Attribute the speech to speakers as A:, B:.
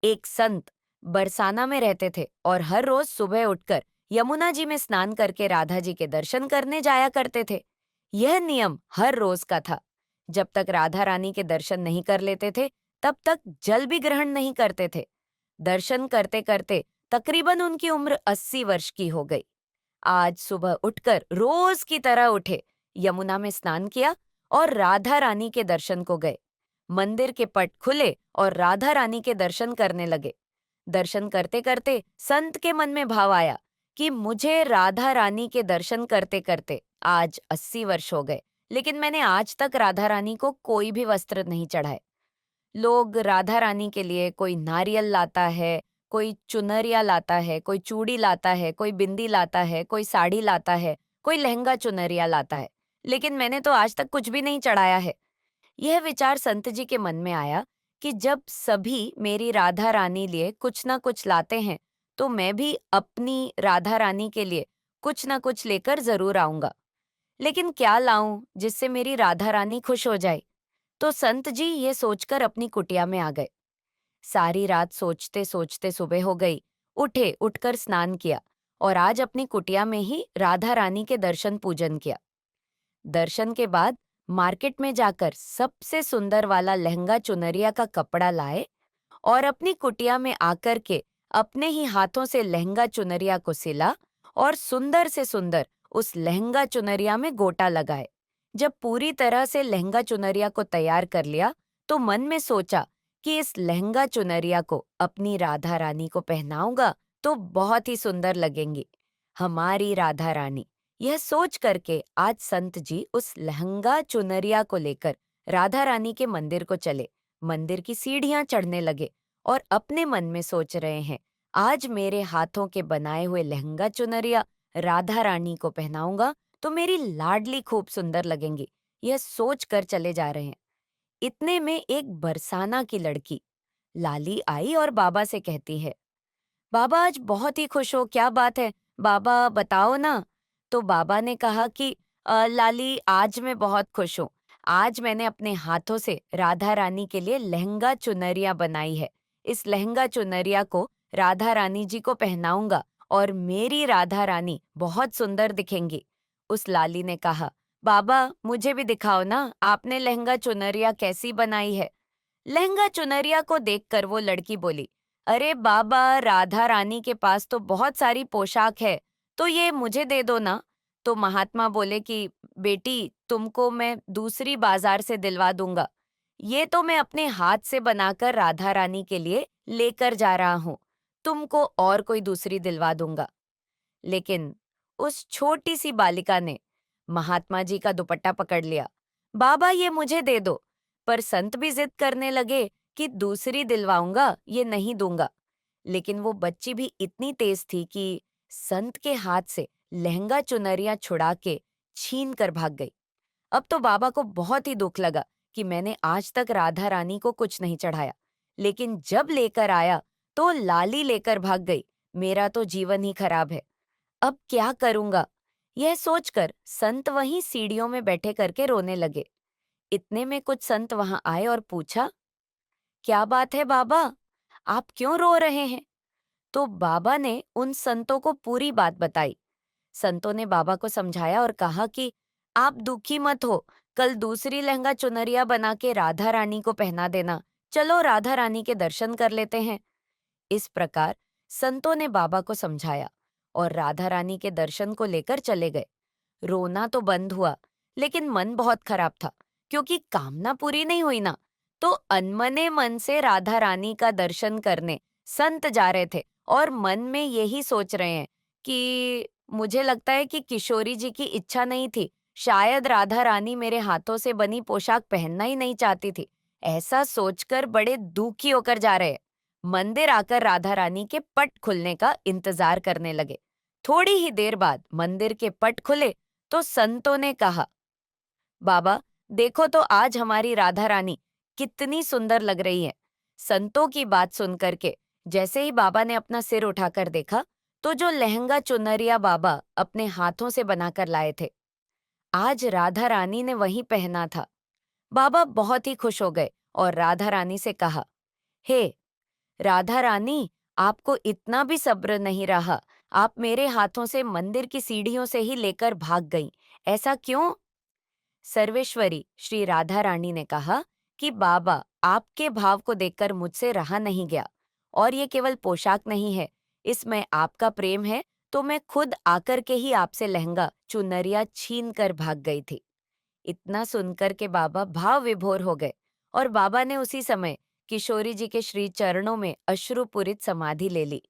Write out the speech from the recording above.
A: एक संत बरसाना में रहते थे और हर रोज सुबह उठकर यमुना जी में स्नान करके राधा जी के दर्शन करने जाया करते थे। यह नियम हर रोज का था। जब तक राधा रानी के दर्शन नहीं कर लेते थे, तब तक जल भी ग्रहण नहीं करते थे। दर्शन करते करते तकरीबन उनकी उम्र 80 वर्ष की हो गई। आज सुबह उठकर रोज की तरह उठे, यमुना में स्नान किया और राधा रानी के दर्शन को गए। मंदिर के पट खुले और राधा रानी के दर्शन करने लगे। दर्शन करते करते संत के मन में भाव आया कि मुझे राधा रानी के दर्शन करते करते आज 80 वर्ष हो गए, लेकिन मैंने आज तक राधा रानी को कोई भी वस्त्र नहीं चढ़ाए। लोग राधा रानी के लिए कोई नारियल लाता है, कोई चुनरिया लाता है, कोई चूड़ी लाता है, कोई बिंदी लाता है, कोई साड़ी लाता है, कोई लहंगा चुनरिया लाता है, लेकिन मैंने तो आज तक कुछ भी नहीं चढ़ाया है। यह विचार संत जी के मन में आया कि जब सभी मेरी राधा रानी लिए कुछ ना कुछ लाते हैं, तो मैं भी अपनी राधा रानी के लिए कुछ ना कुछ लेकर जरूर आऊंगा। लेकिन क्या लाऊं जिससे मेरी राधा रानी खुश हो जाए? तो संत जी ये सोचकर अपनी कुटिया में आ गए। सारी रात सोचते सोचते सुबह हो गई। उठे, उठकर स्नान किया और आज अपनी कुटिया में ही राधा रानी के दर्शन पूजन किया। दर्शन के बाद मार्केट में जाकर सबसे सुंदर वाला लहंगा चुनरिया का कपड़ा लाए और अपनी कुटिया में आकर के अपने ही हाथों से लहंगा चुनरिया को सिला और सुंदर से सुंदर उस लहंगा चुनरिया में गोटा लगाए। जब पूरी तरह से लहंगा चुनरिया को तैयार कर लिया, तो मन में सोचा कि इस लहंगा चुनरिया को अपनी राधा रानी को पहनाऊंगा तो बहुत ही सुंदर लगेंगी, हमारी राधा रानी। यह सोच करके आज संत जी उस लहंगा चुनरिया को लेकर राधा रानी के मंदिर को चले। मंदिर की सीढ़ियां चढ़ने लगे और अपने मन में सोच रहे हैं, आज मेरे हाथों के बनाए हुए लहंगा चुनरिया राधा रानी को पहनाऊंगा तो मेरी लाडली खूब सुंदर लगेंगी। यह सोच कर चले जा रहे हैं। इतने में एक बरसाना की लड़की लाली आई और बाबा से कहती है, बाबा आज बहुत ही खुश हो, क्या बात है? बाबा बताओ ना। तो बाबा ने कहा कि लाली आज मैं बहुत खुश हूँ। आज मैंने अपने हाथों से राधा रानी के लिए लहंगा चुनरिया बनाई है। इस लहंगा चुनरिया को राधा रानी जी को पहनाऊंगा और मेरी राधा रानी बहुत सुंदर दिखेंगी। उस लाली ने कहा, बाबा मुझे भी दिखाओ ना, आपने लहंगा चुनरिया कैसी बनाई है? लहंगा चुनरिया को देखकर वो लड़की बोली, अरे बाबा राधा रानी के पास तो बहुत सारी पोशाक है, तो ये मुझे दे दो ना। तो महात्मा बोले कि बेटी तुमको मैं दूसरी बाजार से दिलवा दूंगा। ये तो मैं अपने हाथ से बनाकर राधा रानी के लिए लेकर जा रहा हूँ। तुमको और कोई दूसरी दिलवा दूंगा। लेकिन उस छोटी सी बालिका ने महात्मा जी का दुपट्टा पकड़ लिया। बाबा ये मुझे दे दो। पर संत भी जिद करने लगे कि दूसरी दिलवाऊंगा, ये नहीं दूंगा। लेकिन वो बच्ची भी इतनी तेज थी कि संत के हाथ से लहंगा चुनरिया छुड़ा के छीन कर भाग गई। अब तो बाबा को बहुत ही दुख लगा कि मैंने आज तक राधा रानी को कुछ नहीं चढ़ाया, लेकिन जब लेकर आया तो लाली लेकर भाग गई। मेरा तो जीवन ही खराब है। अब क्या करूंगा? यह सोचकर संत वहीं सीढ़ियों में बैठे करके रोने लगे। इतने में कुछ संत वहां आए और पूछा, क्या बात है बाबा, आप क्यों रो रहे हैं? तो बाबा ने उन संतों को पूरी बात बताई। संतों ने बाबा को समझाया और कहा कि आप दुखी मत हो, कल दूसरी लहंगा चुनरिया बना के राधा रानी को पहना देना। चलो राधा रानी के दर्शन कर लेते हैं। इस प्रकार संतों ने बाबा को समझाया और राधा रानी के दर्शन को लेकर चले गए। रोना तो बंद हुआ, लेकिन मन बहुत खराब था, क्योंकि कामना पूरी नहीं हुई ना। तो अनमने मन से राधा रानी का दर्शन करने संत जा रहे थे और मन में यही सोच रहे हैं कि मुझे लगता है कि किशोरी जी की इच्छा नहीं थी, शायद राधा रानी मेरे हाथों से बनी पोशाक पहनना ही नहीं चाहती थी। ऐसा सोचकर बड़े दुखी होकर जा रहे हैं। मंदिर आकर राधा रानी के पट खुलने का इंतजार करने लगे। थोड़ी ही देर बाद मंदिर के पट खुले तो संतों ने कहा, बाबा देखो तो आज हमारी राधा रानी कितनी सुंदर लग रही है। संतों की बात सुनकर के जैसे ही बाबा ने अपना सिर उठाकर देखा, तो जो लहंगा चुनरिया बाबा अपने हाथों से बनाकर लाए थे, आज राधा रानी ने वही पहना था। बाबा बहुत ही खुश हो गए और राधा रानी से कहा, हे राधा रानी, आपको इतना भी सब्र नहीं रहा। आप मेरे हाथों से मंदिर की सीढ़ियों से ही लेकर भाग गईं। ऐसा क्यों? सर्वेश्वरी, श्री राधा रानी ने कहा कि बाबा, आपके भाव को देखकर मुझसे रहा नहीं गया। और ये केवल पोशाक नहीं है, इसमें आपका प्रेम है, तो मैं खुद आकर के ही आपसे लहंगा चुनरिया छीन कर भाग गई थी। इतना सुनकर के बाबा भाव विभोर हो गए और बाबा ने उसी समय किशोरी जी के श्री चरणों में अश्रुपूरित समाधि ले ली।